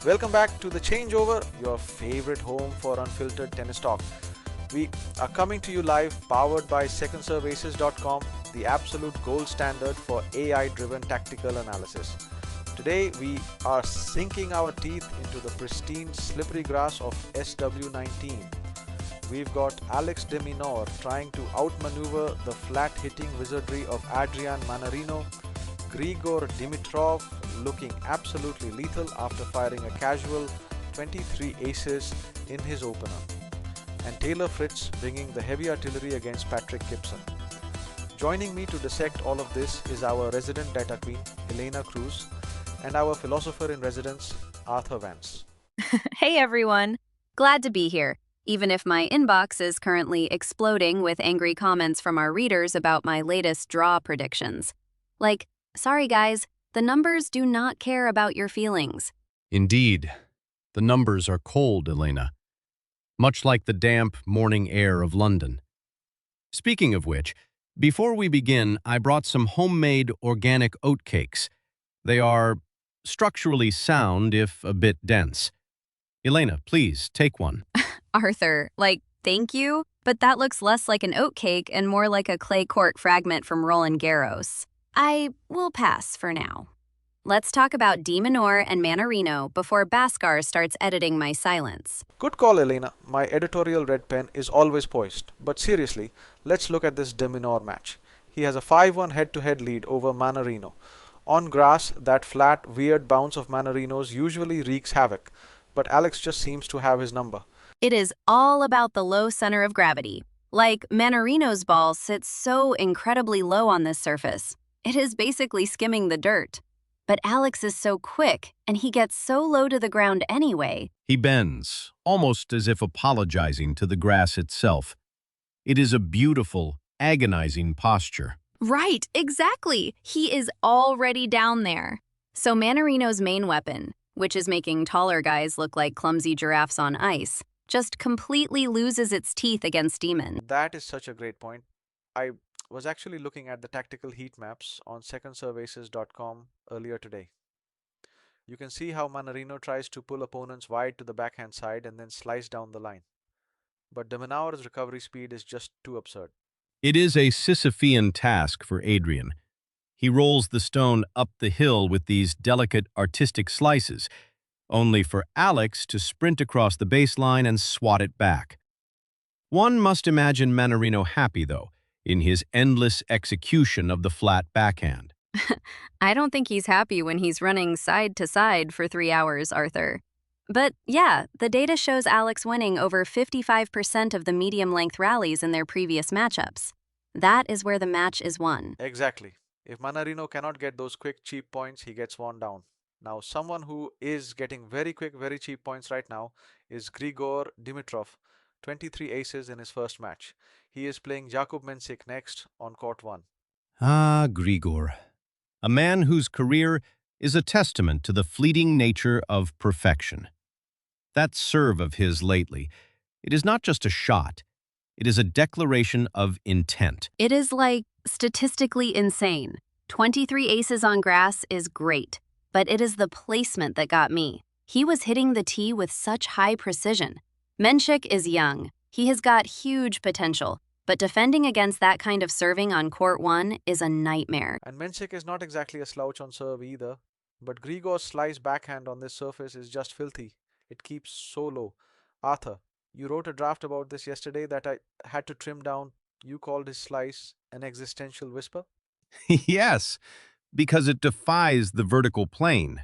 Welcome back to The Changeover, your favorite home for unfiltered tennis talk. We are coming to you live, powered by secondserveaces.com, the absolute gold standard for AI-driven tactical analysis. Today, we are sinking our teeth into the pristine, slippery grass of SW19. We've got Alex de Minaur trying to outmaneuver the flat-hitting wizardry of Adrian Mannarino, Grigor Dimitrov looking absolutely lethal after firing a casual 23 aces in his opener, and Taylor Fritz bringing the heavy artillery against Patrick Gibson. Joining me to dissect all of this is our resident data queen, Elena Cruz, and our philosopher in residence, Arthur Vance. Hey everyone! Glad to be here, even if my inbox is currently exploding with angry comments from our readers about my latest draw predictions. Like, sorry guys, the numbers do not care about your feelings. Indeed, the numbers are cold, Elena, much like the damp morning air of London. Speaking of which, before we begin, I brought some homemade organic oat cakes. They are structurally sound, if a bit dense. Elena, please, take one. Arthur, thank you, but that looks less like an oatcake and more like a clay court fragment from Roland Garros. I will pass for now. Let's talk about Minaur and Mannarino before Bhaskar starts editing my silence. Good call, Elena. My editorial red pen is always poised. But seriously, let's look at this de Minaur match. He has a 5-1 head-to-head lead over Mannarino. On grass, that flat, weird bounce of Mannarino's usually wreaks havoc, but Alex just seems to have his number. It is all about the low center of gravity. Mannarino's ball sits so incredibly low on this surface. It is basically skimming the dirt. But Alex is so quick, and he gets so low to the ground anyway. He bends, almost as if apologizing to the grass itself. It is a beautiful, agonizing posture. Right, exactly. He is already down there. So Mannarino's main weapon, which is making taller guys look like clumsy giraffes on ice, just completely loses its teeth against Demon. That is such a great point. I was actually looking at the tactical heat maps on secondserveaces.com earlier today. You can see how Mannarino tries to pull opponents wide to the backhand side and then slice down the line. But de Minaur's recovery speed is just too absurd. It is a Sisyphean task for Adrian. He rolls the stone up the hill with these delicate artistic slices, only for Alex to sprint across the baseline and swat it back. One must imagine Mannarino happy, though, in his endless execution of the flat backhand. I don't think he's happy when he's running side to side for 3 hours, Arthur. But yeah, the data shows Alex winning over 55% of the medium-length rallies in their previous matchups. That is where the match is won. Exactly. If Mannarino cannot get those quick, cheap points, he gets worn down. Now, someone who is getting very quick, very cheap points right now is Grigor Dimitrov, 23 aces in his first match. He is playing Jakub Mensik next on court 1. Ah, Grigor. A man whose career is a testament to the fleeting nature of perfection. That serve of his lately, it is not just a shot. It is a declaration of intent. It is statistically insane. 23 aces on grass is great, but it is the placement that got me. He was hitting the tee with such high precision. Mensik is young. He has got huge potential, but defending against that kind of serving on court 1 is a nightmare. And Mensik is not exactly a slouch on serve either, but Grigor's slice backhand on this surface is just filthy. It keeps so low. Arthur, you wrote a draft about this yesterday that I had to trim down. You called his slice an existential whisper? Yes, because it defies the vertical plane.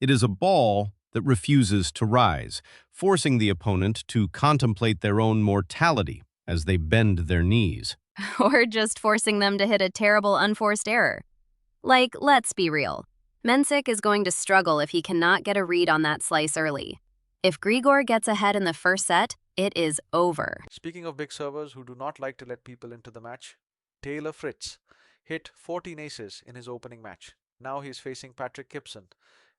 It is a ball that refuses to rise, forcing the opponent to contemplate their own mortality as they bend their knees. Or just forcing them to hit a terrible unforced error. Let's be real. Mensik is going to struggle if he cannot get a read on that slice early. If Grigor gets ahead in the first set, it is over. Speaking of big servers who do not like to let people into the match, Taylor Fritz hit 14 aces in his opening match. Now he's facing Patrick Gibson.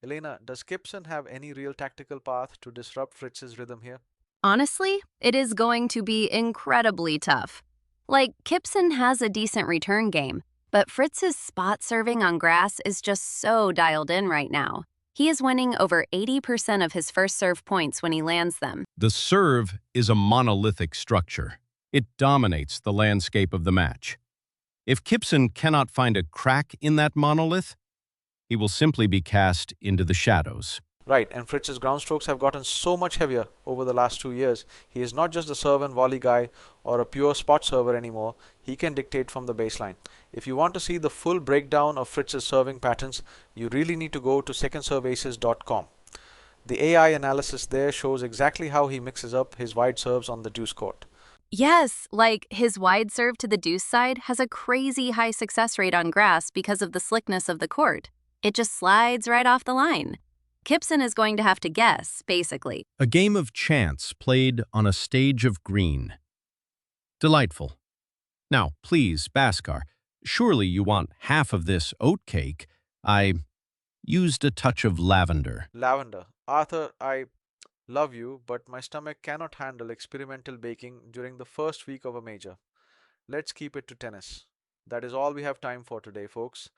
Elena, does Gibson have any real tactical path to disrupt Fritz's rhythm here? Honestly, it is going to be incredibly tough. Gibson has a decent return game, but Fritz's spot serving on grass is just so dialed in right now. He is winning over 80% of his first serve points when he lands them. The serve is a monolithic structure. It dominates the landscape of the match. If Kipson cannot find a crack in that monolith, he will simply be cast into the shadows. Right, and Fritz's ground strokes have gotten so much heavier over the last 2 years. He is not just a serve and volley guy or a pure spot server anymore. He can dictate from the baseline. If you want to see the full breakdown of Fritz's serving patterns, you really need to go to secondserveaces.com. The AI analysis there shows exactly how he mixes up his wide serves on the deuce court. Yes, like his wide serve to the deuce side has a crazy high success rate on grass because of the slickness of the court. It just slides right off the line. Kipson is going to have to guess, basically. A game of chance played on a stage of green. Delightful. Now, please, Bhaskar, surely you want half of this oat cake. I used a touch of lavender. Lavender. Arthur, I love you, but my stomach cannot handle experimental baking during the first week of a major. Let's keep it to tennis. That is all we have time for today, folks.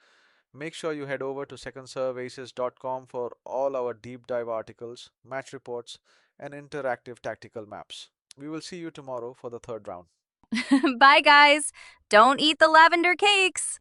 Make sure you head over to secondserveaces.com for all our deep dive articles, match reports, and interactive tactical maps. We will see you tomorrow for the third round. Bye, guys. Don't eat the lavender cakes.